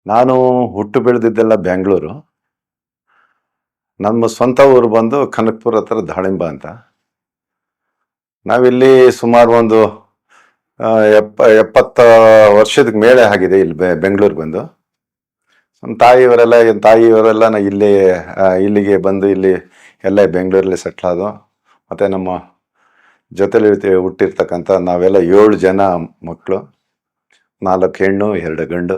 ನಾನು ಹುಟ್ಟು ಬೆಳೆದಿದ್ದೆಲ್ಲ ಬೆಂಗಳೂರು. ನಮ್ಮ ಸ್ವಂತ ಊರು ಬಂದು ಕನಕಪುರ ಹತ್ರ ದಾಳಿಂಬ ಅಂತ. ನಾವಿಲ್ಲಿ ಸುಮಾರು ಒಂದು 70 ವರ್ಷದ ಮೇಲೆ ಆಗಿದೆ ಇಲ್ಲಿ ಬೆಂಗಳೂರಿಗೆ ಬಂದು. ನಮ್ಮ ತಾಯಿಯವರೆಲ್ಲ ಇಲ್ಲಿ ಇಲ್ಲಿಗೆ ಬಂದು ಇಲ್ಲಿ ಎಲ್ಲ ಬೆಂಗಳೂರಲ್ಲಿ ಸೆಟ್ಲ್ ಆದವು. ಮತ್ತು ನಮ್ಮ ಜೊತೆಲಿ ಹುಟ್ಟಿರ್ತಕ್ಕಂಥ ನಾವೆಲ್ಲ 7 ಜನ ಮಕ್ಕಳು, 4 ಹೆಣ್ಣು 2 ಗಂಡು.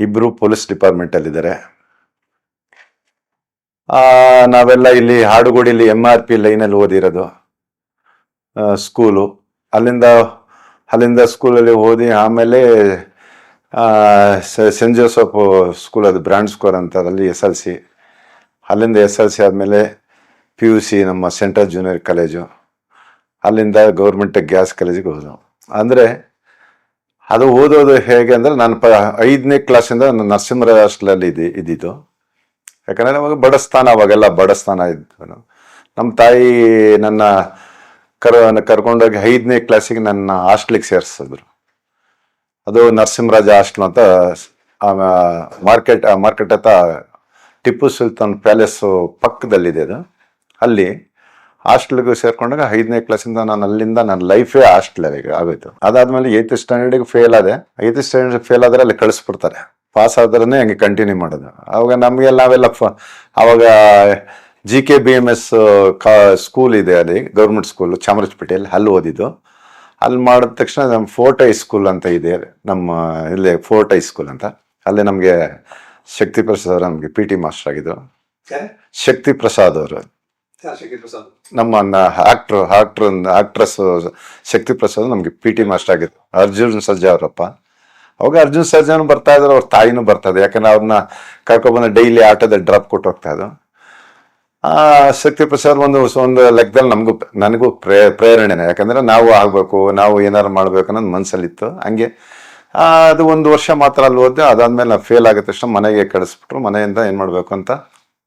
ಇಬ್ಬರು ಪೊಲೀಸ್ ಡಿಪಾರ್ಟ್ಮೆಂಟಲ್ಲಿದ್ದಾರೆ. ನಾವೆಲ್ಲ ಇಲ್ಲಿ ಹಾಡುಗೋಡಿಲಿ MRP ಲೈನಲ್ಲಿ ಓದಿರೋದು ಸ್ಕೂಲು. ಅಲ್ಲಿಂದ ಸ್ಕೂಲಲ್ಲಿ ಓದಿ ಆಮೇಲೆ ಸೆಂಟ್ ಜೋಸಫ್ ಸ್ಕೂಲ್, ಅದು ಬ್ರಾಂಡ್ ಸ್ಕೋರ್ ಅಂತ, ಅಲ್ಲಿ SLC. ಅಲ್ಲಿಂದ SLC ಆದಮೇಲೆ PUC ನಮ್ಮ ಸೆಂಟ್ರಲ್ ಜೂನಿಯರ್ ಕಾಲೇಜು. ಅಲ್ಲಿಂದ ಗೌರ್ಮೆಂಟ್ ಗ್ಯಾಸ್ ಕಾಲೇಜಿಗೆ ಹೋದವು. ಅಂದರೆ ಅದು ಓದೋದು ಹೇಗೆ ಅಂದರೆ, ನಾನು 5ನೇ ಕ್ಲಾಸಿಂದ ನರಸಿಂಹರಾಜ ಹಾಸ್ಟೆಲಲ್ಲಿ ಇದ್ದಿದ್ದು. ಯಾಕಂದರೆ ಅವಾಗೆಲ್ಲ ಬಡಸ್ತಾನ ಇದ್ದು. ನಮ್ಮ ತಾಯಿ ನನ್ನ ಕರ್ಕೊಂಡೋಗಿ 5ನೇ ಕ್ಲಾಸಿಗೆ ನನ್ನ ಹಾಸ್ಟ್ಲಿಗೆ ಸೇರಿಸಿದ್ರು. ಅದು ನರಸಿಂಹರಾಜ ಹಾಸ್ಟ್ಲ್ ಅಂತ ಮಾರ್ಕೆಟ್ ಹತ್ತ ಟಿಪ್ಪು ಸುಲ್ತಾನ್ ಪ್ಯಾಲೇಸು ಪಕ್ಕದಲ್ಲಿದೆ ಅದು. ಅಲ್ಲಿ ಹಾಸ್ಟೆಲ್ಗೆ ಸೇರ್ಕೊಂಡಾಗ 5ನೇ ಕ್ಲಾಸಿಂದ ಅಲ್ಲಿಂದ ನನ್ನ ಲೈಫೇ ಹಾಸ್ಟೆಲ್ಗೆ ಆಗೋಯ್ತು. ಅದಾದ್ಮೇಲೆ 8th ಸ್ಟ್ಯಾಂಡರ್ಡಿಗೆ ಫೇಲ್ ಆದೆ. 8th ಸ್ಟ್ಯಾಂಡರ್ಡ್ ಫೇಲ್ ಆದರೆ ಅಲ್ಲಿ ಕಳಿಸ್ಬಿಡ್ತಾರೆ. ಪಾಸ್ ಆದ್ರೇ ಹಂಗೆ ಕಂಟಿನ್ಯೂ ಮಾಡೋದು. ಅವಾಗ ನಾವೆಲ್ಲ ಅವಾಗ GKBMS ಸ್ಕೂಲ್ ಇದೆ, ಅಲ್ಲಿ ಗೌರ್ಮೆಂಟ್ ಸ್ಕೂಲ್ ಚಾಮರಾಜಪೇಟೆಯಲ್ಲಿ, ಅಲ್ಲಿ ಓದಿದ್ದು. ಅಲ್ಲಿ ಮಾಡಿದ ತಕ್ಷಣ ನಮ್ಮ ಫೋರ್ಟ್ ಹೈಸ್ಕೂಲ್ ಅಂತ ಇದೆ ನಮ್ಮ ಇಲ್ಲಿ, ಫೋರ್ಟ್ ಹೈಸ್ಕೂಲ್ ಅಂತ. ಅಲ್ಲಿ ನಮಗೆ ಶಕ್ತಿ ಪ್ರಸಾದ್ ಅವರು ನಮಗೆ PT ಮಾಸ್ಟರ್ ಆಗಿದ್ದು. ಶಕ್ತಿ ಪ್ರಸಾದ್ ಅವರು ನಮ್ಮ ಆಕ್ಟ್ರೆಸ್ ಶಕ್ತಿ ಪ್ರಸಾದ್ ನಮಗೆ PT ಮಾಸ್ಟರ್ ಆಗಿದ್ದು. ಅರ್ಜುನ್ ಸರ್ಜಾ ಅವರಪ್ಪ. ಅವಾಗ ಅರ್ಜುನ್ ಸರ್ಜಾನು ಬರ್ತಾ ಇದ್ರು, ಅವ್ರ ತಾಯಿನೂ ಬರ್ತಾ ಇದ್ರು. ಯಾಕಂದ್ರೆ ಅವ್ರನ್ನ ಕರ್ಕೊಬಂದು ಡೈಲಿ ಆಟೋದಲ್ಲಿ ಡ್ರಾಪ್ ಕೊಟ್ಟು ಹೋಗ್ತಾ ಇದ್ರು. ಶಕ್ತಿ ಪ್ರಸಾದ್ ಒಂದು ಲೆಕ್ಕದಲ್ಲಿ ನನಗೂ ಪ್ರೇರಣೆನೆ. ಯಾಕಂದ್ರೆ ನಾವು ಆಗ್ಬೇಕು, ನಾವು ಏನಾರು ಮಾಡ್ಬೇಕು ಅನ್ನೋದು ಮನ್ಸಲ್ಲಿತ್ತು. ಹಂಗೆ ಅದು 1 ವರ್ಷ ಮಾತ್ರ ಅಲ್ಲಿ ಓದಿದೆ. ಅದಾದ್ಮೇಲೆ ನಾನು ಫೇಲ್ ಆಗಿದ ತಕ್ಷಣ ಮನೆಗೆ ಕಳಿಸ್ಬಿಟ್ರು. ಮನೆಯಿಂದ ಏನು ಮಾಡಬೇಕು ಅಂತ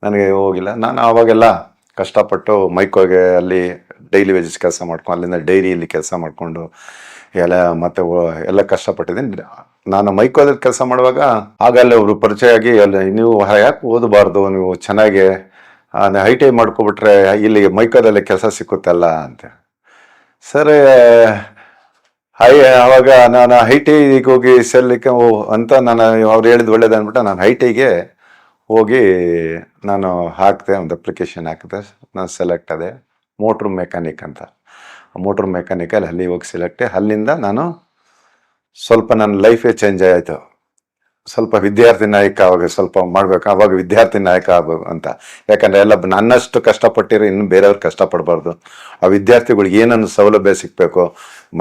ನನಗೆ ಹೋಗಿಲ್ಲ. ನಾನು ಆವಾಗೆಲ್ಲ ಕಷ್ಟಪಟ್ಟು ಮೈಕೋಗೆ ಅಲ್ಲಿ ಡೈಲಿ ವೇಜಸ್ ಕೆಲಸ ಮಾಡ್ಕೊಂಡು, ಅಲ್ಲಿಂದ ಡೈರಿಯಲ್ಲಿ ಕೆಲಸ ಮಾಡಿಕೊಂಡು ಎಲ್ಲ ಕಷ್ಟಪಟ್ಟಿದ್ದೀನಿ. ನಾನು ಮೈಕೋದಲ್ಲಿ ಕೆಲಸ ಮಾಡುವಾಗ ಆಗಲ್ಲೇ ಅವರು ಪರಿಚಯ ಆಗಿ, ನೀವು ಯಾಕೆ ಓದಬಾರ್ದು, ನೀವು ಚೆನ್ನಾಗಿ ITI ಮಾಡ್ಕೊಬಿಟ್ರೆ ಇಲ್ಲಿ ಮೈಕೋದಲ್ಲಿ ಕೆಲಸ ಸಿಕ್ಕುತ್ತಲ್ಲ ಅಂತ. ಸರಿ, ಆವಾಗ ನಾನು ITIಗೆ ಹೋಗಿ ಸೇರ್ಲಿಕ್ಕೆ ಅಂತ ಅವ್ರು ಹೇಳಿದ್ ಒಳ್ಳೇದು ಅಂದ್ಬಿಟ್ಟು ನಾನು ITIಗೆ ಹೋಗಿ ನಾನು ಹಾಕಿದೆ. ಒಂದು ಅಪ್ಲಿಕೇಶನ್ ಹಾಕಿದೆ. ನಾನು ಸೆಲೆಕ್ಟ್ ಆದೆ. ಮೋಟ್ರ್ ಮೆಕ್ಯಾನಿಕ್ ಅಂತ. ಮೋಟ್ರ್ ಮೆಕ್ಯಾನಿಕಲ್ಲಿ ಅಲ್ಲಿ ಹೋಗಿ ಸೆಲೆಕ್ಟ್. ಅಲ್ಲಿಂದ ನಾನು ಸ್ವಲ್ಪ ನನ್ನ ಲೈಫೇ ಚೇಂಜ್ ಆಯಿತು. ಸ್ವಲ್ಪ ವಿದ್ಯಾರ್ಥಿ ನಾಯಕ ಅವಾಗ ಸ್ವಲ್ಪ ಮಾಡಬೇಕು, ಅವಾಗ ವಿದ್ಯಾರ್ಥಿ ನಾಯಕ ಆಗ್ಬೇಕು ಅಂತ. ಯಾಕಂದರೆ ಎಲ್ಲ ನನ್ನಷ್ಟು ಕಷ್ಟಪಟ್ಟಿರೋ ಇನ್ನು ಬೇರೆಯವ್ರು ಕಷ್ಟಪಡಬಾರ್ದು. ಆ ವಿದ್ಯಾರ್ಥಿಗಳಿಗೆ ಏನನ್ನು ಸೌಲಭ್ಯ ಸಿಗಬೇಕು,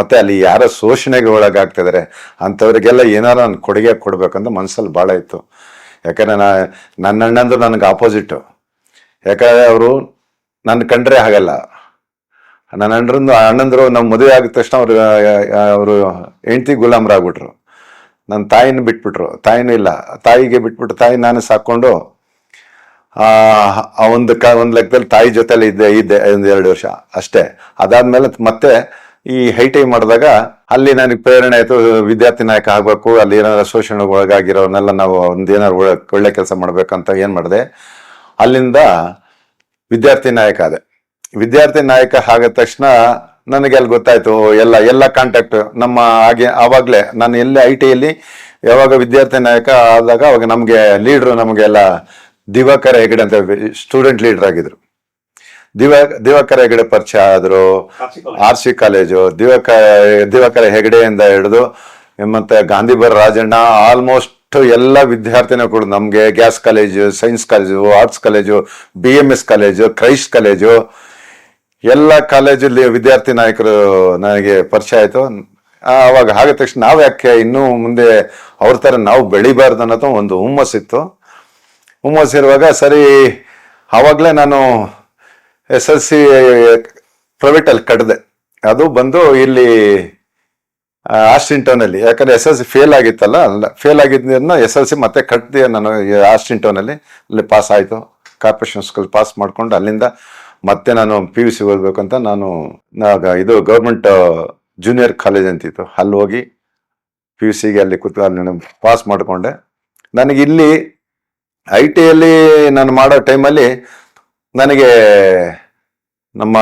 ಮತ್ತು ಅಲ್ಲಿ ಯಾರೋ ಶೋಷಣೆಗೆ ಒಳಗಾಗ್ತಿದ್ದಾರೆ ಅಂಥವ್ರಿಗೆಲ್ಲ ಏನಾರು ನಾನು ಕೊಡುಗೆ ಕೊಡಬೇಕಂತ ಮನಸ್ಸಲ್ಲಿ ಭಾಳ ಇತ್ತು. ಯಾಕಂದರೆ ನನ್ನ ಅಣ್ಣಂದು ನನಗೆ ಆಪೋಸಿಟ್ಟು. ಯಾಕಂದರೆ ಅವರು ನನ್ನ ಕಂಡ್ರೆ ಆಗಲ್ಲ. ನನ್ನ ಅಣ್ಣಂದ್ರು ನಮ್ಮ ಮದುವೆ ಆಗಿದ ತಕ್ಷಣ ಅವರು ಹೆಂಡ್ತಿ ಗುಲಾಮರಾಗ್ಬಿಟ್ರು. ನನ್ನ ತಾಯಿನ ಬಿಟ್ಬಿಟ್ರು. ತಾಯಿನೂ ಇಲ್ಲ, ತಾಯಿಗೆ ಬಿಟ್ಬಿಟ್ಟು ತಾಯಿ ನಾನು ಸಾಕೊಂಡು ಒಂದು ಲೆಕ್ಕದಲ್ಲಿ ತಾಯಿ ಜೊತೆಲಿ ಇದ್ದೆ 1-2 ವರ್ಷ ಅಷ್ಟೇ. ಅದಾದ್ಮೇಲೆ ಮತ್ತೆ ಈ ITI ಮಾಡಿದಾಗ ಅಲ್ಲಿ ನನಗೆ ಪ್ರೇರಣೆ ಆಯಿತು, ವಿದ್ಯಾರ್ಥಿ ನಾಯಕ ಆಗಬೇಕು, ಅಲ್ಲಿ ಏನಾದ್ರು ಶೋಷಣೆಗೆ ಒಳಗಾಗಿರೋನೆಲ್ಲ ನಾವು ಒಂದೇನಾರು ಒಳ್ಳೆ ಕೆಲಸ ಮಾಡ್ಬೇಕಂತ ಏನು ಮಾಡಿದೆ, ಅಲ್ಲಿಂದ ವಿದ್ಯಾರ್ಥಿ ನಾಯಕ ಆದೆ. ವಿದ್ಯಾರ್ಥಿ ನಾಯಕ ಆಗಿದ ತಕ್ಷಣ ನನಗೆ ಅಲ್ಲಿ ಗೊತ್ತಾಯ್ತು ಎಲ್ಲ ಕಾಂಟ್ಯಾಕ್ಟ್ ನಮ್ಮ ಆವಾಗಲೇ ನಾನು ಎಲ್ಲಿ ITIಯಲ್ಲಿ ಯಾವಾಗ ವಿದ್ಯಾರ್ಥಿ ನಾಯಕ ಆದಾಗ ಅವಾಗ ನಮಗೆ ಲೀಡ್ರು, ನಮಗೆಲ್ಲ ದಿವಾಕರ ಹೆಗಡೆ ಅಂತ ಸ್ಟೂಡೆಂಟ್ ಲೀಡರ್ ಆಗಿದ್ರು. ದಿವಾಕರ ಹೆಗಡೆ ಪರಿಚಯ ಆದರು. RC ಕಾಲೇಜು, ದಿವಾಕರ ಹೆಗಡೆಯಿಂದ ಹಿಡಿದು ಮತ್ತೆ ಗಾಂಧಿಬರ ರಾಜಣ್ಣ, ಆಲ್ಮೋಸ್ಟ್ ಎಲ್ಲ ವಿದ್ಯಾರ್ಥಿಗಳು ನಮಗೆ gas college, science college, arts college, BMS college, Christ college, ಎಲ್ಲ ಕಾಲೇಜಲ್ಲಿ ವಿದ್ಯಾರ್ಥಿ ನಾಯಕರು ನನಗೆ ಪರಿಚಯ ಆಯಿತು. ಅವಾಗ ಆಗಿದ ತಕ್ಷಣ ನಾವು ಯಾಕೆ ಇನ್ನೂ ಮುಂದೆ ಅವ್ರ ಥರ ನಾವು ಬೆಳಿಬಾರ್ದು ಅನ್ನೋದು ಒಂದು ಹುಮ್ಮಸ್ಸಿತ್ತು. ಹುಮ್ಮಸ್ಸಿರುವಾಗ ಸರಿ, ಆವಾಗಲೇ ನಾನು SLC ಪ್ರೈವೇಟಲ್ಲಿ ಕಟ್ಟಿದೆ. ಅದು ಬಂದು ಇಲ್ಲಿ ಆಸ್ಟಿನ್ ಟೌನಲ್ಲಿ. ಯಾಕಂದರೆ SLC ಫೇಲ್ ಆಗಿತ್ತಲ್ಲ, ಫೇಲ್ ಆಗಿದ್ದನ್ನ SLC ಮತ್ತೆ ಕಟ್ಟಿದೆ ನಾನು ಆಸ್ಟಿನ್ ಟೌನಲ್ಲಿ. ಅಲ್ಲಿ ಪಾಸ್ ಆಯಿತು. ಕಾರ್ಪೊರೇಷನ್ ಸ್ಕೂಲ್ ಪಾಸ್ ಮಾಡಿಕೊಂಡು ಅಲ್ಲಿಂದ ಮತ್ತೆ ನಾನು PUC ಓದಬೇಕಂತ ನಾನು ಇದು ಗೌರ್ಮೆಂಟ್ ಜೂನಿಯರ್ ಕಾಲೇಜ್ ಅಂತಿತ್ತು, ಅಲ್ಲಿ ಹೋಗಿ PUCಗೆ ಅಲ್ಲಿ ಕೂತು ಅಲ್ಲಿ ಪಾಸ್ ಮಾಡಿಕೊಂಡೆ. ನನಗೆ ಇಲ್ಲಿ IT ಯಲ್ಲಿ ನಾನು ಮಾಡೋ ಟೈಮಲ್ಲಿ ನನಗೆ ನಮ್ಮ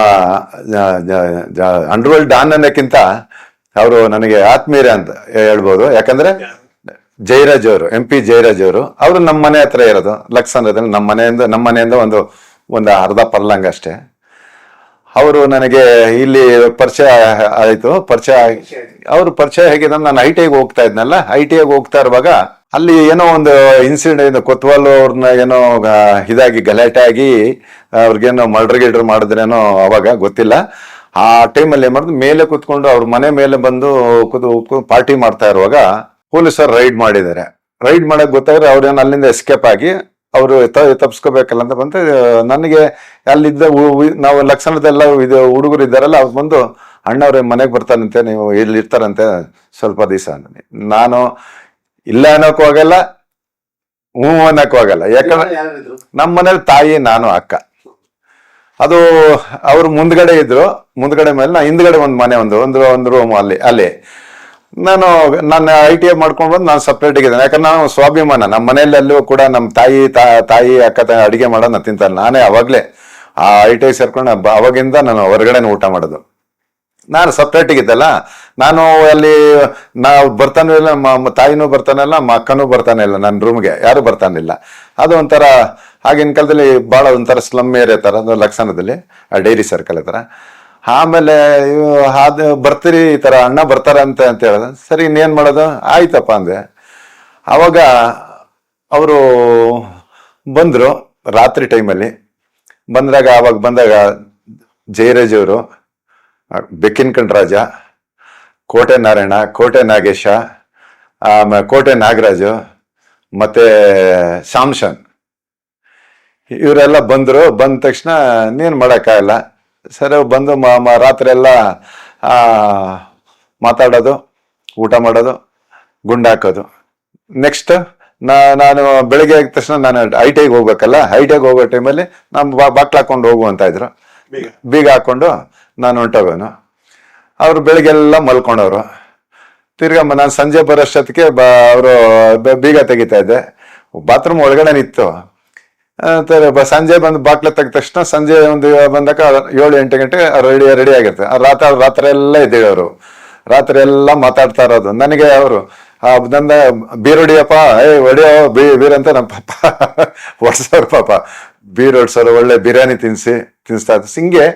ಅಂಡರ್ವರ್ಲ್ಡ್ ಡಾನ್ ಅನ್ನೋಕ್ಕಿಂತ ಅವರು ನನಗೆ ಆತ್ಮೀಯರೇ ಅಂತ ಹೇಳ್ಬೋದು. ಯಾಕಂದ್ರೆ ಜಯರಾಜ್ ಅವರು, MP ಜಯರಾಜ್ ಅವರು ನಮ್ಮ ಮನೆ ಹತ್ರ ಇರೋದು ಲಕ್ಸಂದ್ರದಲ್ಲಿ. ನಮ್ಮ ಮನೆಯಿಂದ ಒಂದು ಅರ್ಧ ಪರ್ಲಾಂಗ್ ಅಷ್ಟೇ. ಅವರು ನನಗೆ ಇಲ್ಲಿ ಪರಿಚಯ ಆಯಿತು. ಅವ್ರ ಪರಿಚಯ ಹೇಗಿದೆ, ನಾನು ITಗೆ ಹೋಗ್ತಾ ಇದ್ನಲ್ಲ, ITಗೆ ಹೋಗ್ತಾ ಇರುವಾಗ ಅಲ್ಲಿ ಏನೋ ಒಂದು ಇನ್ಸಿಡೆಂಟ್, ಕೊತ್ವಾಲ್ ಅವ್ರನ್ನ ಏನೋ ಇದಾಗಿ ಗಲಾಟೆ ಆಗಿ ಅವ್ರಿಗೇನೋ ಮರ್ಡರ್ ಮಾಡಿದ್ರೇನೋ ಅವಾಗ ಗೊತ್ತಿಲ್ಲ. ಆ ಟೈಮಲ್ಲಿ ಏನ್ ಮಾಡಿದ್ರು, ಮೇಲೆ ಕುತ್ಕೊಂಡು ಅವ್ರ ಮನೆ ಮೇಲೆ ಬಂದು ಪಾರ್ಟಿ ಮಾಡ್ತಾ ಇರುವಾಗ ಪೊಲೀಸರು ರೈಡ್ ಮಾಡಿದ್ದಾರೆ. ರೈಡ್ ಮಾಡಕ್ ಗೊತ್ತಾದ್ರೆ ಅವ್ರೇನು ಅಲ್ಲಿಂದ ಎಸ್ಕೇಪ್ ಆಗಿ ಅವರು ತಪ್ಸ್ಕೋಬೇಕಲ್ಲ ಅಂತ ಬಂದು ನನಗೆ ಅಲ್ಲಿದ್ದ ನಾವು ಲಕ್ಷಣದೆಲ್ಲ ಇದು ಹುಡುಗರು ಇದ್ದಾರಲ್ಲ, ಅವ್ರು ಬಂದು ಅಣ್ಣವ್ರ ಮನೆಗೆ ಬರ್ತಾನಂತೆ, ನೀವು ಇಲ್ಲಿ ಇರ್ತಾರಂತೆ ಸ್ವಲ್ಪ ದಿವಸ. ನಾನು ಇಲ್ಲ ಅನ್ನೋಕ್ಕೂ ಆಗಲ್ಲ, ಹ್ಞೂ ಅನ್ನೋಕ್ಕೂ ಆಗಲ್ಲ. ಯಾಕಂದ್ರೆ ನಮ್ಮ ಮನೇಲಿ ತಾಯಿ, ನಾನು, ಅಕ್ಕ. ಅದು ಅವ್ರು ಮುಂದ್ಗಡೆ ಇದ್ರು, ಮುಂದ್ಗಡೆ ಮೇಲೆ ನಾ ಹಿಂದ್ಗಡೆ ಒಂದು ಮನೆ, ಒಂದು ರೂಮ್ ಅಲ್ಲಿ ನಾನು ITI ಮಾಡ್ಕೊಂಡು ಬಂದು ನಾನು ಸಪ್ರೇಟ್ ಆಗಿದ್ದೇನೆ. ಯಾಕಂದ್ರೆ ನಾನು ಸ್ವಾಭಿಮಾನ, ನಮ್ಮ ಮನೆಯಲ್ಲಿ ಅಲ್ಲೂ ಕೂಡ ನಮ್ಮ ತಾಯಿ ಅಕ್ಕ ಅಡಿಗೆ ಮಾಡೋದು ನಾನು ತಿಂತಾರೆ. ನಾನೇ ಅವಾಗ್ಲೇ ಆ ITI ಸೇರ್ಕೊಂಡು ಅವಾಗಿಂದ ನಾನು ಹೊರಗಡೆನೆ ಊಟ ಮಾಡೋದು. ನಾನು ಸಪ್ರೇಟ್ ಆಗಿದ್ದಲ್ಲ, ನಾನು ಅಲ್ಲಿ ನಾವು ಬರ್ತಾನೂ ಇಲ್ಲ, ನಮ್ಮ ತಾಯಿನೂ ಬರ್ತಾನಲ್ಲ, ನಮ್ಮ ಅಕ್ಕನೂ ಬರ್ತಾನೆ ಇಲ್ಲ, ನನ್ನ ರೂಮ್ಗೆ ಯಾರು ಬರ್ತಾನಿಲ್ಲ. ಅದು ಒಂಥರ ಆಗಿನ ಕಾಲದಲ್ಲಿ ಭಾಳ ಒಂಥರ ಸ್ಲಮ್ ಏರಿಯಾ ಥರ ಲಕ್ಷಣದಲ್ಲಿ, ಡೈರಿ ಸರ್ಕಲ್ ಥರ. ಆಮೇಲೆ ಅದು ಬರ್ತೀರಿ, ಈ ಥರ ಅಣ್ಣ ಬರ್ತಾರಂತೆ ಅಂತ ಹೇಳಿದ. ಸರಿ, ಇನ್ನೇನು ಮಾಡೋದು, ಆಯ್ತಪ್ಪ ಅಂದೆ. ಅವಾಗ ಅವರು ಬಂದರು ರಾತ್ರಿ ಟೈಮಲ್ಲಿ. ಬಂದಾಗ ಜಯರಾಜ್ ಅವರು, ಬೆಕ್ಕಿನ ಕಂಡ್ರಾಜ, ಕೋಟೆ ನಾರಾಯಣ, ಕೋಟೆ ನಾಗೇಶ, ಆಮೇಲೆ ಕೋಟೆ ನಾಗರಾಜು, ಮತ್ತೆ ಶಾಮ್ಶನ್, ಇವರೆಲ್ಲ ಬಂದರು. ಬಂದ ತಕ್ಷಣ ಇನ್ನೇನು ಮಾಡೋಕ್ಕಾಗಲ್ಲ. ಸರಿ, ಬಂದು ರಾತ್ರಿ ಎಲ್ಲ ಮಾತಾಡೋದು, ಊಟ ಮಾಡೋದು, ಗುಂಡಾಕೋದು. ನೆಕ್ಸ್ಟ್ ನಾನು ಬೆಳಗ್ಗೆ ಆಗಿದ ತಕ್ಷಣ ನಾನು ITಗೆ ಹೋಗ್ಬೇಕಲ್ಲ, ITಗೆ ಹೋಗೋ ಟೈಮಲ್ಲಿ ನಾನು ಬಾಕ್ಲು ಹಾಕೊಂಡು ಹೋಗುವಂತ ಇದ್ರು. ಬೀಗ ಹಾಕೊಂಡು ನಾನು ಹೊಂಟೋಗೋನು. ಅವರು ಬೆಳಿಗ್ಗೆಲ್ಲ ಮಲ್ಕೊಂಡವ್ರು. ತಿರ್ಗಾ ನಾನು ಸಂಜೆ ಬರೋಷ್ಟೊತ್ತಿಗೆ ಅವರು ಬೀಗ ತೆಗಿತಾ ಇದ್ದೆ. ಬಾತ್ರೂಮ್ ಒಳಗಡೆ ನಿಂತು ಸಂಜೆ ಬಂದು ಬಾಕ್ಲ ತೆಗೆದ ತಕ್ಷಣ ಸಂಜೆ ಬಂದಾಗ 7-8 ಗಂಟೆ ರೆಡಿ ಆಗಿರ್ತಾರೆ. ರಾತ್ರಿ ಎಲ್ಲ ಇದ್ದೀವಿ. ಅವರು ರಾತ್ರಿ ಎಲ್ಲ ಮಾತಾಡ್ತಾ ಇರೋದು. ನನಗೆ ಅವರು ನಂದ ಬೀರ್ ಹೊಡಿಯಪ್ಪ, ಹೊಡಿಯೋ ಬೀರ್ ಅಂತ ನಮ್ಮ ಪಾಪ ಹೊಡ್ಸೋರು. ಪಾಪ ಬೀರ್ ಹೊಡ್ಸೋರು, ಒಳ್ಳೆ ಬಿರಿಯಾನಿ ತಿನ್ನಿಸ್ತಾ ಇದ್ರು. ಹಿಂಗೆ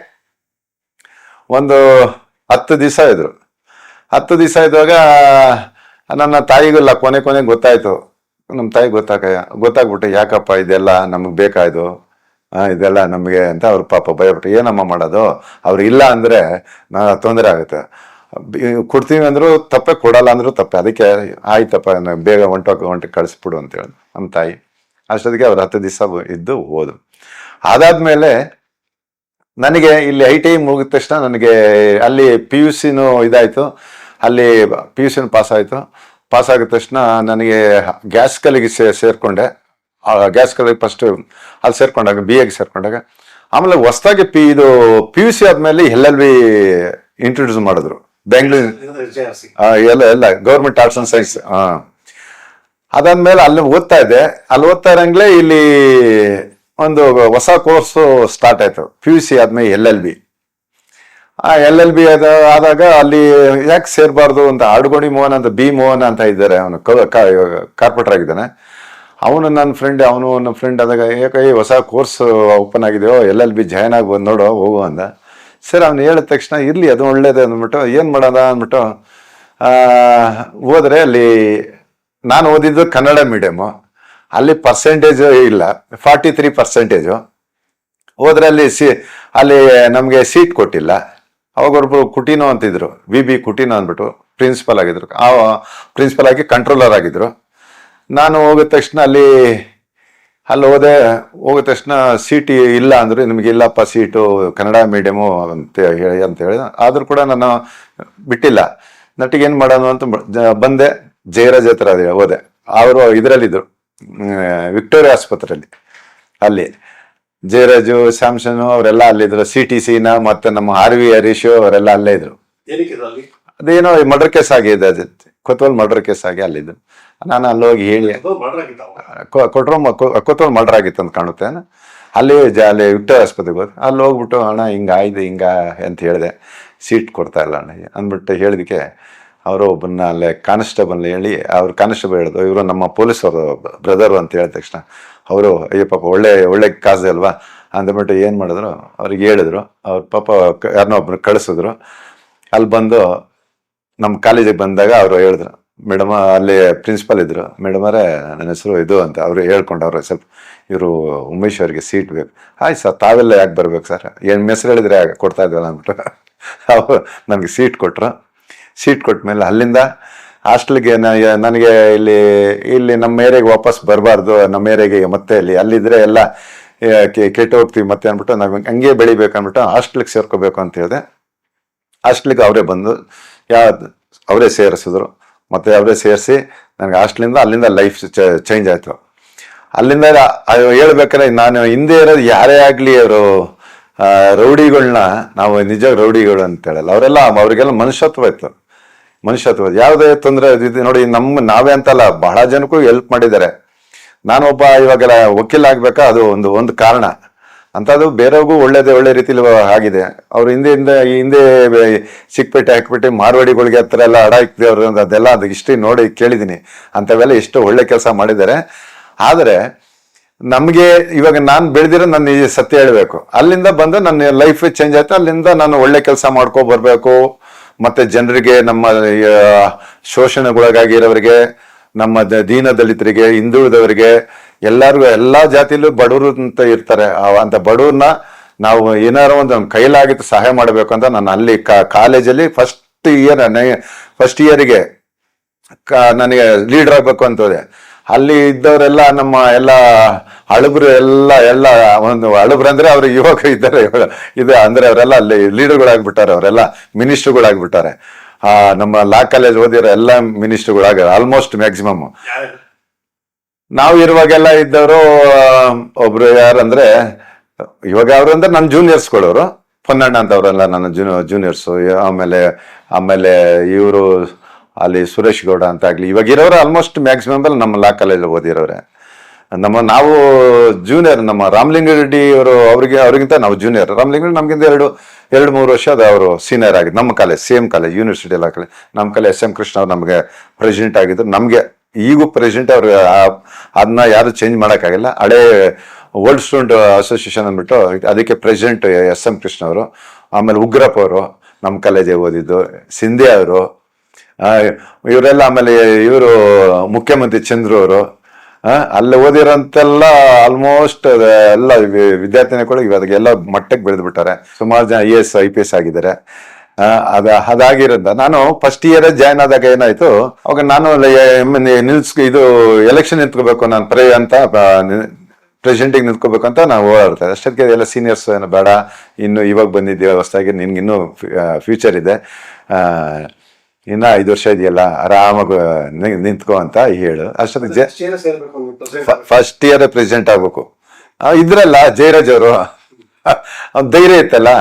ಒಂದು 10 ದಿವಸ ಇದ್ರು. 10 ದಿವಸ ಇದ್ದಾಗ ನನ್ನ ತಾಯಿಗಿಲ್ಲ, ಕೊನೆ ಗೊತ್ತಾಯ್ತು. ನಮ್ಮ ತಾಯಿ ಗೊತ್ತಾಗ್ಬಿಟ್ಟು, ಯಾಕಪ್ಪ ಇದೆಲ್ಲ ನಮಗೆ ಬೇಕಾಯ್ತು, ಇದೆಲ್ಲ ನಮಗೆ ಅಂತ ಅವ್ರು ಪಾಪ ಭಯಪಟ್ಟು, ಏನಮ್ಮ ಮಾಡೋದು, ಅವ್ರು ಇಲ್ಲ ಅಂದರೆ ತೊಂದರೆ ಆಗುತ್ತೆ, ಕೊಡ್ತೀವಿ ಅಂದ್ರು ತಪ್ಪೆ, ಕೊಡಲ್ಲ ಅಂದ್ರು ತಪ್ಪೆ. ಅದಕ್ಕೆ ಆಯ್ತಪ್ಪ ಬೇಗ ಹೊಂಟು ಕಳಿಸ್ಬಿಡು ಅಂತೇಳಿ ನಮ್ಮ ತಾಯಿ. ಅಷ್ಟೊತ್ತಿಗೆ ಅವ್ರು 10 ದಿವಸ ಇದ್ದು ಹೋದ್ರು. ಅದಾದ್ಮೇಲೆ ನನಗೆ ಇಲ್ಲಿ ITI ಮುಗಿದ ತಕ್ಷಣ ನನಗೆ ಅಲ್ಲಿ PUCನೂ ಇದಾಯ್ತು. ಅಲ್ಲಿ PUCನೂ ಪಾಸ್ ಆಯಿತು. ಪಾಸ್ ಆಗಿದ ತಕ್ಷಣ ನನಗೆ ಗ್ಯಾಸ್ ಕಲಿಗೆ ಸೇರ್ಕೊಂಡೆ. ಗ್ಯಾಸ್ ಕಲಿಗೆ ಫಸ್ಟ್ ಅಲ್ಲಿ ಸೇರ್ಕೊಂಡಾಗ, BAಗೆ ಸೇರ್ಕೊಂಡಾಗ, ಆಮೇಲೆ ಹೊಸದಾಗಿ ಇದು PUC ಆದ್ಮೇಲೆ LLB ಇಂಟ್ರೊಡ್ಯೂಸ್ ಮಾಡಿದ್ರು ಬೆಂಗಳೂರು ಎಲ್ಲ ಗೌರ್ಮೆಂಟ್ ಆರ್ಟ್ಸ್ ಅಂಡ್ ಸೈನ್ಸ್. ಅದಾದ್ಮೇಲೆ ಅಲ್ಲಿ ಓದ್ತಾ ಇದ್ದೆ. ಅಲ್ಲಿ ಓದ್ತಾ ಇರಂಗ್ಲೇ ಇಲ್ಲಿ ಒಂದು ಹೊಸ ಕೋರ್ಸ್ ಸ್ಟಾರ್ಟ್ ಆಯ್ತು. PUC ಆದ್ಮೇಲೆ LLB. LLB ಆದಾಗ ಅಲ್ಲಿ ಯಾಕೆ ಸೇರ್ಬಾರ್ದು ಅಂತ ಆಡುಗೋಡಿ ಮೋಹನ್ ಅಂತ, B ಮೋಹನ್ ಅಂತ ಇದ್ದಾರೆ, ಅವನು ಕಾರ್ಪೊರೇಟರ್ ಆಗಿದ್ದಾನೆ. ಅವನು ನನ್ನ ಫ್ರೆಂಡ್ ಆದಾಗ, ಯಾಕೆ ಹೊಸ ಕೋರ್ಸ್ ಓಪನ್ ಆಗಿದೆಯೋ, LLB ಜಾಯ್ನ್ ಆಗ್ಬೋದು ನೋಡೋ, ಹೋಗು ಅಂದ. ಸರಿ, ಅವ್ನು ಹೇಳಿದ ತಕ್ಷಣ ಇರಲಿ, ಅದು ಒಳ್ಳೇದೇ ಅಂದ್ಬಿಟ್ಟು ಏನು ಮಾಡೋದ ಅಂದ್ಬಿಟ್ಟು ಹೋದ್ರೆ, ಅಲ್ಲಿ ನಾನು ಓದಿದ್ದು ಕನ್ನಡ ಮೀಡಿಯಮು. ಅಲ್ಲಿ ಪರ್ಸೆಂಟೇಜು ಇಲ್ಲ, 43%. ಹೋದ್ರೆ ಅಲ್ಲಿ ನಮಗೆ ಸೀಟ್ ಕೊಟ್ಟಿಲ್ಲ. ಅವಾಗೊಬ್ರು ಕುಟೀನೋ ಅಂತಿದ್ರು, VB ಕುಟೀನೋ ಅಂದ್ಬಿಟ್ಟು ಪ್ರಿನ್ಸಿಪಲ್ ಆಗಿದ್ರು. ಪ್ರಿನ್ಸಿಪಲ್ ಆಗಿ ಕಂಟ್ರೋಲರ್ ಆಗಿದ್ರು. ನಾನು ಹೋಗಿದ ತಕ್ಷಣ ಅಲ್ಲಿ ಹೋದೆ. ಹೋಗಿದ ತಕ್ಷಣ ಸೀಟ್ ಇಲ್ಲ ಅಂದರು. ನಿಮಗೆ ಇಲ್ಲಪ್ಪ ಸೀಟು, ಕನ್ನಡ ಮೀಡಿಯಮು ಅಂತ ಹೇಳಿದ. ಆದರೂ ಕೂಡ ನಾನು ಬಿಟ್ಟಿಲ್ಲ. ನಟಿಗೆ ಏನು ಮಾಡೋಣ ಅಂತ ಬಂದೆ. ಜಯರಾಜ್ ಹತ್ರ ಹೋದೆ. ಅವರು ಇದರಲ್ಲಿದ್ದರು, ವಿಕ್ಟೋರಿಯಾ ಆಸ್ಪತ್ರೆಯಲ್ಲಿ. ಅಲ್ಲಿ ಜಯರಾಜು, ಸ್ಯಾಮ್ಸನ್ ಅವರೆಲ್ಲ ಅಲ್ಲಿದ್ರು. CTCನ ಮತ್ತೆ ನಮ್ಮ RV ಹರೀಶು ಅವರೆಲ್ಲ ಅಲ್ಲೇ ಇದ್ರು. ಅದೇನೋ ಮರ್ಡರ್ ಕೇಸ್ ಆಗಿದೆ, ಅದು ಕೊತ್ವಾಲ್ ಮರ್ಡರ್ ಕೇಸ್ ಆಗಿ ಅಲ್ಲಿದ್ದು. ನಾನು ಅಲ್ಲಿ ಹೋಗಿ ಹೇಳಿ ಕೊತ್ವಾಲ್ ಮರ್ಡರ್ ಆಗಿತ್ತು ಅಂತ ಕಾಣುತ್ತೆ. ಅಲ್ಲಿ ವಿಕ್ಟೋರಿಯಾ ಆಸ್ಪತ್ರೆಗೆ ಹೋಗಿ ಅಲ್ಲಿ ಹೋಗ್ಬಿಟ್ಟು ಅಣ್ಣ ಹಿಂಗಾಯ್ತು ಹಿಂಗ ಅಂತ ಹೇಳಿದೆ. ಸೀಟ್ ಕೊಡ್ತಾ ಇಲ್ಲ ಅಣ್ಣ ಅಂದ್ಬಿಟ್ಟು ಹೇಳಿದಕ್ಕೆ ಅವರು ಒಬ್ಬನ್ನ ಅಲ್ಲೇ ಕಾನ್ಸ್ಟೇಬಲ್ ಹೇಳಿ, ಅವ್ರು ಕಾನ್ಸ್ಟೇಬಲ್ ಹೇಳಿದ್ರು ಇವರು ನಮ್ಮ ಪೊಲೀಸವರು ಬ್ರದರು ಅಂತ ಹೇಳಿದ ತಕ್ಷಣ ಅವರು ಅಯ್ಯೋ ಪಾಪ ಒಳ್ಳೆ ಕಾಸು ಅಲ್ವಾ ಅಂದ್ಬಿಟ್ಟು ಏನು ಮಾಡಿದ್ರು, ಅವ್ರಿಗೆ ಹೇಳಿದ್ರು. ಅವ್ರ ಪಾಪ ಯಾರನ್ನೋ ಒಬ್ಬರು ಕಳಿಸಿದ್ರು. ಅಲ್ಲಿ ಬಂದು ನಮ್ಮ ಕಾಲೇಜಿಗೆ ಬಂದಾಗ ಅವರು ಹೇಳಿದ್ರು, ಮೇಡಮ್ ಅಲ್ಲಿ ಪ್ರಿನ್ಸಿಪಲ್ ಇದ್ರು, ಮೇಡಮರೇ ನನ್ನ ಹೆಸರು ಇದು ಅಂತ ಅವರು ಹೇಳ್ಕೊಂಡವ್ರು. ಸ್ವಲ್ಪ ಇವರು ಉಮೇಶ್ ಅವರಿಗೆ ಸೀಟ್ ಬೇಕು. ಆಯ್ತು ಸರ್, ತಾವೆಲ್ಲ ಯಾಕೆ ಬರ್ಬೇಕು ಸರ್, ಏನು ಹೆಸರು ಹೇಳಿದ್ರೆ ಕೊಡ್ತಾ ಇದ್ವಲ್ಲ ಅಂದ್ಬಿಟ್ಟು ಅವರು ನನಗೆ ಸೀಟ್ ಕೊಟ್ಟರು. ಸೀಟ್ ಕೊಟ್ಮೇಲೆ ಅಲ್ಲಿಂದ ಹಾಸ್ಟೆಲ್ಗೆ ನನಗೆ ಇಲ್ಲಿ ನಮ್ಮ ಏರಿಯಾಗೆ ವಾಪಸ್ ಬರಬಾರ್ದು, ನಮ್ಮ ಏರಿಯಾಗೆ ಮತ್ತೆ ಅಲ್ಲಿದ್ರೆ ಎಲ್ಲ ಕೆಟ್ಟು ಹೋಗ್ತೀವಿ ಮತ್ತೆ ಅಂದ್ಬಿಟ್ಟು ನಾವು ಹಂಗೆ ಬೆಳಿಬೇಕು ಅಂದ್ಬಿಟ್ಟು ಹಾಸ್ಟೆಲ್ಗೆ ಸೇರ್ಕೋಬೇಕು ಅಂತ ಹೇಳಿದೆ. ಹಾಸ್ಟೆಲ್ಗೆ ಅವರೇ ಬಂದು ಅವರೇ ಸೇರಿಸಿದ್ರು. ಮತ್ತೆ ಅವರೇ ಸೇರಿಸಿ ನನಗೆ ಹಾಸ್ಟೆಲಿಂದ ಅಲ್ಲಿಂದ ಲೈಫ್ ಚೇಂಜ್ ಆಯಿತು. ಅಲ್ಲಿಂದ ಹೇಳ್ಬೇಕಾದ್ರೆ ನಾನು ಹಿಂದೆ ಇರೋದು ಯಾರೇ ಆಗಲಿ ಅವರು ರೌಡಿಗಳನ್ನ ನಾವು ನಿಜ ರೌಡಿಗಳು ಅಂತ ಹೇಳಲ್ಲ, ಅವರಿಗೆಲ್ಲ ಮನುಷ್ಯತ್ವ ಇತ್ತು. ಯಾವುದೇ ತೊಂದರೆ ನೋಡಿ ನಾವೇ ಅಂತಲ್ಲ, ಬಹಳ ಜನಕ್ಕೂ ಹೆಲ್ಪ್ ಮಾಡಿದ್ದಾರೆ. ನಾನೊಬ್ಬ ಇವಾಗೆಲ್ಲ ವಕೀಲ ಆಗ್ಬೇಕಾ, ಅದು ಒಂದು ಕಾರಣ ಅಂತದ್ದು. ಬೇರೆಗೂ ಒಳ್ಳೆ ರೀತಿಲಿ ಆಗಿದೆ. ಅವ್ರು ಹಿಂದೆ ಸಿಕ್ಪೇಟೆ ಹಾಕ್ಬಿಟ್ಟು ಮಾರ್ವಾಡಿಗಳಿಗೆ ಹತ್ರ ಎಲ್ಲ ಅಡ ಇಕ್ತಿದವ್ರು ಅದೆಲ್ಲ ಅದು ಹಿಸ್ಟ್ರಿ ನೋಡಿ ಕೇಳಿದ್ದೀನಿ. ಅಂಥವೆಲ್ಲ ಎಷ್ಟು ಒಳ್ಳೆ ಕೆಲಸ ಮಾಡಿದ್ದಾರೆ. ಆದರೆ ನಮಗೆ ಇವಾಗ ನಾನು ಬೆಳೆದಿರೋ ನನ್ನ ಈ ಸತ್ಯ ಹೇಳಬೇಕು. ಅಲ್ಲಿಂದ ಬಂದು ನನ್ನ ಲೈಫ್ ಚೇಂಜ್ ಆಯ್ತು. ಅಲ್ಲಿಂದ ನಾನು ಒಳ್ಳೆ ಕೆಲಸ ಮಾಡ್ಕೊ ಬರ್ಬೇಕು. ಮತ್ತೆ ಜನರಿಗೆ, ನಮ್ಮ ಶೋಷಣೆಗೊಳಗಾಗಿರೋರಿಗೆ, ನಮ್ಮ ದೀನ ದಲಿತರಿಗೆ, ಹಿಂದುಳಿದವರಿಗೆ, ಎಲ್ಲರಿಗೂ ಎಲ್ಲ ಜಾತಿಲೂ ಬಡವರು ಅಂತ ಇರ್ತಾರೆ. ಅಂತ ಬಡವ್ರನ್ನ ನಾವು ಏನಾರು ಒಂದು ಕೈಲಾಗಿತ್ತು ಸಹಾಯ ಮಾಡಬೇಕು ಅಂತ ನಾನು ಅಲ್ಲಿ ಕಾಲೇಜಲ್ಲಿ ಫಸ್ಟ್ ಇಯರಿಗೆ ನನಗೆ ಲೀಡರ್ ಆಗ್ಬೇಕು ಅಂತೋದೆ. ಅಲ್ಲಿ ಇದ್ದವರೆಲ್ಲ ನಮ್ಮ ಎಲ್ಲ ಹಳಬ್ರು ಎಲ್ಲ ಒಂದು ಹಳಬ್ರು ಅಂದ್ರೆ ಅವ್ರು ಇವಾಗ ಇದ್ದಾರೆ ಇದೆ ಅಂದ್ರೆ ಅವರೆಲ್ಲ ಅಲ್ಲಿ ಲೀಡರ್ಗಳಾಗ್ಬಿಟ್ಟಾರೆ, ಅವರೆಲ್ಲ ಮಿನಿಸ್ಟರ್ಗಳಾಗ್ಬಿಟ್ಟಾರೆ. ನಮ್ಮ ಲಾ ಕಾಲೇಜ್ ಓದಿರೋ ಎಲ್ಲ ಮಿನಿಸ್ಟರ್ಗಳಾಗ ಆಲ್ಮೋಸ್ಟ್ ಮ್ಯಾಕ್ಸಿಮಮ್. ನಾವು ಇರುವಾಗೆಲ್ಲ ಇದ್ದವರು ಒಬ್ರು ಯಾರಂದ್ರೆ ಇವಾಗ ಅವರು ಅಂದ್ರೆ ನನ್ನ ಜೂನಿಯರ್ಸ್ಗಳವರು, ಪೊನ್ನಣ್ಣ ಅಂತವ್ರೆಲ್ಲ ನನ್ನ ಜೂನಿಯರ್ಸು. ಆಮೇಲೆ ಇವರು ಅಲ್ಲಿ ಸುರೇಶ್ ಗೌಡ ಅಂತ ಆಗ್ಲಿ ಇವಾಗ ಇರೋರು ಆಲ್ಮೋಸ್ಟ್ ಮ್ಯಾಕ್ಸಿಮಮ್ ಎಲ್ಲ ನಮ್ಮ ಲಾ ಕಾಲೇಜ್ ಓದಿರೋರೆ. ನಾವು ಜೂನಿಯರ್, ನಮ್ಮ ರಾಮಲಿಂಗ ರೆಡ್ಡಿ ಅವರು ಅವ್ರಿಗಿಂತ ನಾವು ಜೂನಿಯರ್. ರಾಮಲಿಂಗ ರೆಡ್ಡಿ ನಮ್ಗಿಂತ 2-3 ವರ್ಷ ಅವರು ಸೀನಿಯರ್ ಆಗಿದ್ದು. ನಮ್ಮ college same college, university law college. ನಮ್ಮ ಕಾಲೇಜ್ SM ಕೃಷ್ಣ ಅವ್ರು ನಮಗೆ ಪ್ರೆಸಿಡೆಂಟ್ ಆಗಿದ್ರು. ನಮಗೆ ಈಗೂ ಪ್ರೆಸಿಡೆಂಟ್ ಅವ್ರು, ಅದನ್ನ ಯಾರು ಚೇಂಜ್ ಮಾಡೋಕ್ಕಾಗಿಲ್ಲ. ಹಳೆ ವರ್ಲ್ಡ್ ಸ್ಟೂಡೆಂಟ್ ಅಸೋಸಿಯೇಷನ್ ಅಂದ್ಬಿಟ್ಟು ಅದಕ್ಕೆ ಪ್ರೆಸಿಡೆಂಟ್ SM ಕೃಷ್ಣ ಅವರು. ಆಮೇಲೆ ಉಗ್ರಪ್ಪ ಅವರು ನಮ್ಮ ಕಾಲೇಜಿಗೆ ಓದಿದ್ದು, ಸಿಂಧೆ ಅವರು, ಇವರೆಲ್ಲ. ಆಮೇಲೆ ಇವರು ಮುಖ್ಯಮಂತ್ರಿ ಚಂದ್ರು ಅವರು ಅಲ್ಲಿ ಓದಿರೋಂತೆಲ್ಲ ಆಲ್ಮೋಸ್ಟ್ ಎಲ್ಲ ವಿದ್ಯಾರ್ಥಿನಿಗಳು ಇವಾಗೆಲ್ಲ ಮಟ್ಟಕ್ಕೆ ಬೆಳೆದು ಬಿಟ್ಟಾರೆ. ಸುಮಾರು ಜನ IAS IPS ಆಗಿದ್ದಾರೆ. ಅದಾಗಿರೋದ ನಾನು ಫಸ್ಟ್ ಇಯರ್ ಜಾಯ್ನ್ ಆದಾಗ ಏನಾಯ್ತು, ಅವಾಗ ನಾನು ಇದು ಎಲೆಕ್ಷನ್ ನಿಂತ್ಕೋಬೇಕು ನಾನು ಪ್ರೆಸಿಡೆಂಟಿಗೆ ನಿಂತ್ಕೋಬೇಕು ಅಂತ ನಾವು ಓಡಾಡ್ತಾ ಇದ್ದೆ. ಅಷ್ಟೊತ್ತಿಗೆ ಎಲ್ಲ ಸೀನಿಯರ್ಸ್ ಏನೋ ಬೇಡ, ಇನ್ನು ಇವಾಗ ಬಂದಿದ್ದೀವಿ ಹೊಸದಾಗಿ, ನಿನ್ಗಿನ್ನೂ ಫ್ಯೂಚರ್ ಇದೆ, ಇನ್ನ 5 ವರ್ಷ ಇದೆಯಲ್ಲ, ಆರಾಮಾಗಿ ನಿಂತ್ಕೋ ಅಂತ ಹೇಳು. ಅಷ್ಟೊತ್ತಿಗೆ ಫಸ್ಟ್ ಇಯರ್ ಪ್ರೆಸಿಡೆಂಟ್ ಆಗ್ಬೇಕು ಇದ್ರಲ್ಲ ಜಯರಾಜ್ ಅವರು, ಅವ್ನ ಧೈರ್ಯ ಇತ್ತಲ್ಲ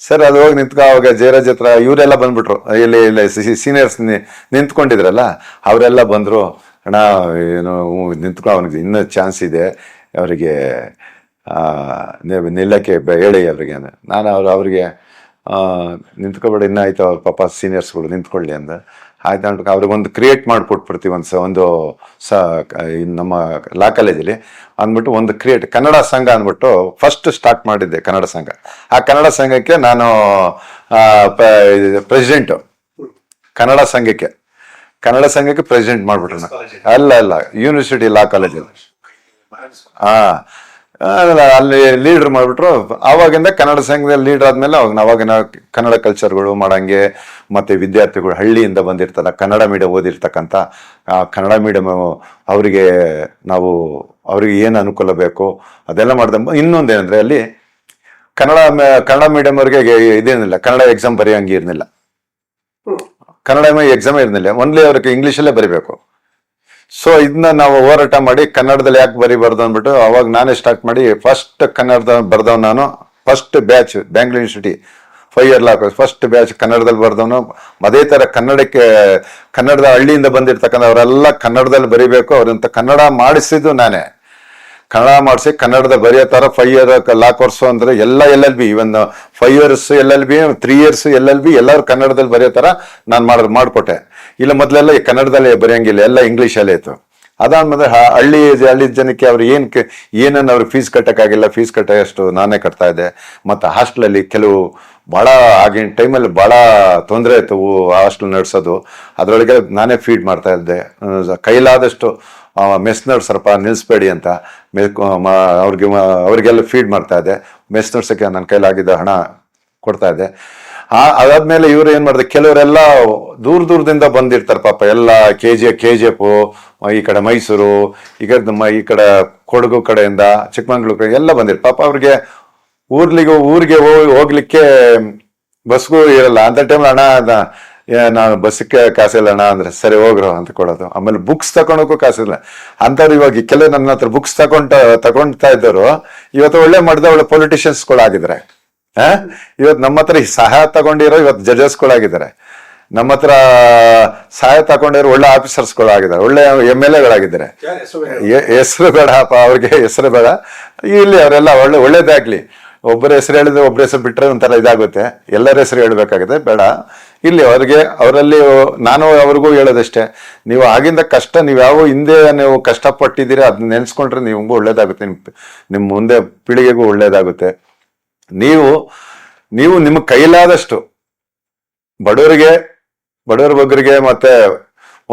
ಸರ್. ಅದು ಹೋಗಿ ನಿಂತ್ಕೊ. ಅವಾಗ ಜಯರಾಜ್ ಹತ್ರ ಇವರೆಲ್ಲ ಬಂದ್ಬಿಟ್ರು, ಇಲ್ಲಿ ಸೀನಿಯರ್ಸ್ ನಿಂತ್ಕೊಂಡಿದ್ರಲ್ಲ ಅವರೆಲ್ಲ ಬಂದ್ರು. ಅಣ್ಣ ಏನು ನಿಂತ್ಕೊ, ಅವನಿಗೆ ಇನ್ನೂ ಚಾನ್ಸ್ ಇದೆ, ಅವರಿಗೆ ನಿಲ್ಲಕ್ಕೆ ಹೇಳಿ ಅವ್ರಿಗೆ. ನಾನು ಅವ್ರಿಗೆ ನಿಂತ್ಕೊಬೇಡ, ಇನ್ನ ಆಯ್ತು ಅವ್ರ ಪಾಪ ಸೀನಿಯರ್ಸ್ಗಳು ನಿಂತ್ಕೊಳ್ಳಿ ಅಂದ. ಆಯ್ತು ಅಂದ್ಬಿಟ್ಟು ಅವ್ರಿಗೊಂದು ಕ್ರಿಯೇಟ್ ಮಾಡಿಕೊಟ್ಬಿಡ್ತೀವಿ ಒಂದು ನಮ್ಮ ಲಾ ಕಾಲೇಜಲ್ಲಿ ಅಂದ್ಬಿಟ್ಟು ಒಂದು ಕನ್ನಡ ಸಂಘ ಅಂದ್ಬಿಟ್ಟು ಫಸ್ಟ್ ಸ್ಟಾರ್ಟ್ ಮಾಡಿದ್ದೆ. ಕನ್ನಡ ಸಂಘ, ಆ ಕನ್ನಡ ಸಂಘಕ್ಕೆ ನಾನು ಪ್ರೆಸಿಡೆಂಟು. ಕನ್ನಡ ಸಂಘಕ್ಕೆ ಪ್ರೆಸಿಡೆಂಟ್ ಮಾಡ್ಬಿಟ್ರು. ಅಲ್ಲ ಯೂನಿವರ್ಸಿಟಿ ಲಾ ಕಾಲೇಜಲ್ಲಿ ಅಲ್ಲಿ ಲೀಡರ್ ಮಾಡ್ಬಿಟ್ರು. ಆವಾಗಿಂದ ಕನ್ನಡ ಸಂಘದಲ್ಲಿ ಲೀಡರ್ ಆದ್ಮೇಲೆ ಅವಾಗಿನ ಕನ್ನಡ ಕಲ್ಚರ್ಗಳು ಮಾಡಂಗೆ, ಮತ್ತೆ ವಿದ್ಯಾರ್ಥಿಗಳು ಹಳ್ಳಿಯಿಂದ ಬಂದಿರ್ತಾರ, ಕನ್ನಡ ಮೀಡಿಯಂ ಓದಿರ್ತಕ್ಕಂಥ ಕನ್ನಡ ಮೀಡಿಯಂ ಅವರಿಗೆ ಏನು ಅನುಕೂಲ ಬೇಕು ಅದೆಲ್ಲ ಮಾಡ್ದ. ಇನ್ನೊಂದೇನಂದ್ರೆ ಅಲ್ಲಿ ಕನ್ನಡ ಮೀಡಿಯಂ ಅವ್ರಿಗೆ ಇದೇನಿಲ್ಲ, ಕನ್ನಡ ಎಕ್ಸಾಮ್ ಬರೆಯೋಂಗೆ ಇರ್ಲಿಲ್ಲ, ಕನ್ನಡ ಎಕ್ಸಾಮ್ ಇರ್ಲಿಲ್ಲ, ಓನ್ಲಿ ಅವ್ರಿಗೆ ಇಂಗ್ಲೀಷಲ್ಲೇ ಬರಿಬೇಕು. ಸೊ ಇದನ್ನ ನಾವು ಹೋರಾಟ ಮಾಡಿ ಕನ್ನಡದಲ್ಲಿ ಯಾಕೆ ಬರಿಬಾರ್ದು ಅಂದ್ಬಿಟ್ಟು ಅವಾಗ ನಾನೇ ಸ್ಟಾರ್ಟ್ ಮಾಡಿ ಫಸ್ಟ್ ಕನ್ನಡದ ಬರ್ದವ್ ನಾನು. First batch Bangalore university 5 year law course first batch ಕನ್ನಡದಲ್ಲಿ ಬರ್ದವನು. ಅದೇ ಥರ ಕನ್ನಡದ ಹಳ್ಳಿಯಿಂದ ಬಂದಿರ್ತಕ್ಕಂಥ ಅವರೆಲ್ಲ ಕನ್ನಡದಲ್ಲಿ ಬರಿಬೇಕು. ಅವ್ರಂತ ಕನ್ನಡ ಮಾಡಿಸಿದ್ದು ನಾನೇ. ಕನ್ನಡ ಮಾಡಿಸಿ ಕನ್ನಡದ ಬರೆಯೋ ಥರ 5 ಇಯರ್ ಲಾ ಕೋರ್ಸು ಅಂದರೆ ಎಲ್ಲ LLB, ಇವನ್ 5 years LLB, 3 years LLB ಎಲ್ಲರೂ ಕನ್ನಡದಲ್ಲಿ ಬರೆಯೋ ಥರ ನಾನು ಮಾಡಿಕೊಟ್ಟೆ. ಇಲ್ಲ ಮೊದಲೆಲ್ಲ ಕನ್ನಡದಲ್ಲಿ ಬರೆಯಂಗಿಲ್ಲ, ಎಲ್ಲ ಇಂಗ್ಲೀಷಲ್ಲೇ ಇತ್ತು. ಅದಾದ್ಮೇಲೆ ಹಳ್ಳಿ ಜನಕ್ಕೆ ಅವ್ರು ಏನನ್ನು ಅವ್ರಿಗೆ ಫೀಸ್ ಕಟ್ಟೋಕ್ಕಾಗಿಲ್ಲ, ಫೀಸ್ ಕಟ್ಟೋಷ್ಟು ನಾನೇ ಕಟ್ತಾ ಇದ್ದೆ. ಮತ್ತು ಹಾಸ್ಟೆಲಲ್ಲಿ ಕೆಲವು ಭಾಳ ಆಗಿನ ಟೈಮಲ್ಲಿ ಭಾಳ ತೊಂದರೆ ಇತ್ತು ಹಾಸ್ಟೆಲ್ ನಡೆಸೋದು. ಅದರೊಳಗೆ ನಾನೇ ಫೀಡ್ ಮಾಡ್ತಾ ಇದ್ದೆ. ಕೈಲಾದಷ್ಟು ಮೆಸ್ ನಡ್ಸರಪ್ಪ ನಿಲ್ಲಿಸ್ಬೇಡಿ ಅಂತ ಅವ್ರಿಗೆಲ್ಲ ಫೀಡ್ ಮಾಡ್ತಾ ಇದ್ದೆ. ಮೆಸ್ ನಡ್ಸೋಕ್ಕೆ ನನ್ನ ಕೈಲಾಗಿದ್ದ ಹಣ ಕೊಡ್ತಾ ಇದ್ದೆ. ಅದಾದ್ಮೇಲೆ ಇವ್ರು ಏನ್ ಮಾಡಿದೆ, ಕೆಲವರೆಲ್ಲ ದೂರದಿಂದ ಬಂದಿರ್ತಾರೆ ಪಾಪ, ಎಲ್ಲ KGF ಈ ಕಡೆ ಮೈಸೂರು, ಈ ಕಡೆ ಕೊಡಗು ಕಡೆಯಿಂದ, ಚಿಕ್ಕಮಂಗ್ಳೂರು ಕಡೆ ಎಲ್ಲ ಬಂದಿರ್ ಪಾಪ. ಅವ್ರಿಗೆ ಊರಿಗೆ ಹೋಗ್ಲಿಕ್ಕೆ ಬಸ್ಗೂ ಇರಲ್ಲ ಅಂತ ಟೈಮ್. ಹಣ ನಾನು ಬಸ್ಸಿಗೆ ಕಾಸಿಲ್ಲ ಅಣ್ಣ ಅಂದ್ರೆ ಸರಿ ಹೋಗ್ರು ಅಂತ ಕೊಡೋದು. ಆಮೇಲೆ ಬುಕ್ಸ್ ತಗೊಳಕ್ಕೂ ಕಾಸಿಲ್ಲ ಅಂತವ್ರು. ಇವಾಗ ಕೆಲವು ನನ್ನ ಹತ್ರ ಬುಕ್ಸ್ ತಗೊಳ್ತಾ ಇದ್ದವರು ಇವತ್ತು ಒಳ್ಳೆ ಒಳ್ಳೆ ಪೊಲಿಟಿಷಿಯನ್ಸ್ಗಳಾಗಿದ್ದಾರೆ. ಇವತ್ತು ನಮ್ಮ ಹತ್ರ ಸಹಾಯ ತಗೊಂಡಿರೋ ಇವತ್ತು ಜಡ್ಜಸ್ಗಳಾಗಿದ್ದಾರೆ. ನಮ್ಮ ಹತ್ರ ಸಹಾಯ ತಗೊಂಡಿರೋ ಒಳ್ಳೆ ಆಫೀಸರ್ಸ್ಗಳಾಗಿದ್ದಾರೆ, ಒಳ್ಳೆ MLAಗಳಾಗಿದ್ದಾರೆ. ಹೆಸರು ಬೇಡಪ್ಪ, ಅವ್ರಿಗೆ ಹೆಸರು ಬೇಡ. ಇಲ್ಲಿ ಅವರೆಲ್ಲ ಒಳ್ಳೇದಾಗ್ಲಿ. ಒಬ್ಬರ ಹೆಸರು ಹೇಳಿದ್ರೆ ಒಬ್ಬರ ಹೆಸರು ಬಿಟ್ರೆ ಒಂಥರ ಇದಾಗುತ್ತೆ. ಎಲ್ಲರ ಹೆಸರು ಹೇಳ್ಬೇಕಾಗುತ್ತೆ, ಬೇಡ. ಇಲ್ಲಿ ಅವರಲ್ಲಿ ನಾನು ಅವ್ರಿಗೂ ಹೇಳೋದಷ್ಟೇ, ನೀವು ಆಗಿಂದ ಕಷ್ಟ, ನೀವು ಯಾವ ಹಿಂದೆ ನೀವು ಕಷ್ಟಪಟ್ಟಿದ್ದೀರಿ ಅದನ್ನ ನೆನೆಸ್ಕೊಂಡ್ರೆ ನಿಮ್ಗೂ ಒಳ್ಳೇದಾಗುತ್ತೆ, ನಿಮ್ಮ ಮುಂದೆ ಪೀಳಿಗೆಗೂ ಒಳ್ಳೇದಾಗುತ್ತೆ. ನೀವು ನಿಮ್ಮ ಕೈಲಾದಷ್ಟು ಬಡವರ ಬಗ್ಗರಿಗೆ ಮತ್ತೆ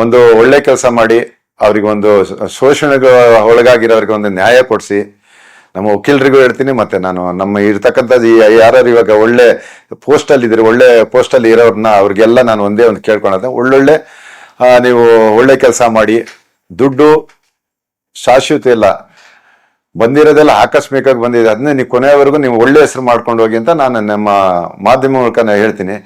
ಒಂದು ಒಳ್ಳೆ ಕೆಲಸ ಮಾಡಿ, ಅವ್ರಿಗೆ ಒಂದು ಶೋಷಣೆಗೆ ಒಳಗಾಗಿರೋರಿಗೆ ಒಂದು ನ್ಯಾಯ ಕೊಡಿಸಿ. ನಮ್ಮ ವಕೀಲರಿಗೂ ಹೇಳ್ತೀನಿ, ಮತ್ತೆ ನಾನು ನಮ್ಮ ಇರ್ತಕ್ಕಂಥದ್ದು ಯಾರು ಇವಾಗ ಒಳ್ಳೆ ಪೋಸ್ಟಲ್ಲಿ ಇದ್ದೀರಿ, ಒಳ್ಳೆ ಪೋಸ್ಟಲ್ಲಿ ಇರೋರನ್ನ ಅವ್ರಿಗೆಲ್ಲ ನಾನು ಒಂದೇ ಒಂದು ಕೇಳ್ಕೊಳೋದು, ಒಳ್ಳೊಳ್ಳೆ ನೀವು ಒಳ್ಳೆ ಕೆಲಸ ಮಾಡಿ. ದುಡ್ಡು ಶಾಶ್ವತ ಇಲ್ಲ, ಬಂದಿರೋದೆಲ್ಲ ಆಕಸ್ಮಿಕವಾಗಿ ಬಂದಿದೆ. ಅದನ್ನೇ ನೀವು ಕೊನೆಯವರೆಗೂ ನೀವು ಒಳ್ಳೆ ಹೆಸರು ಮಾಡ್ಕೊಂಡು ಹೋಗಿ ಅಂತ ನಾನು ನಮ್ಮ ಮಾಧ್ಯಮ ಮೂಲಕ ಹೇಳ್ತೀನಿ.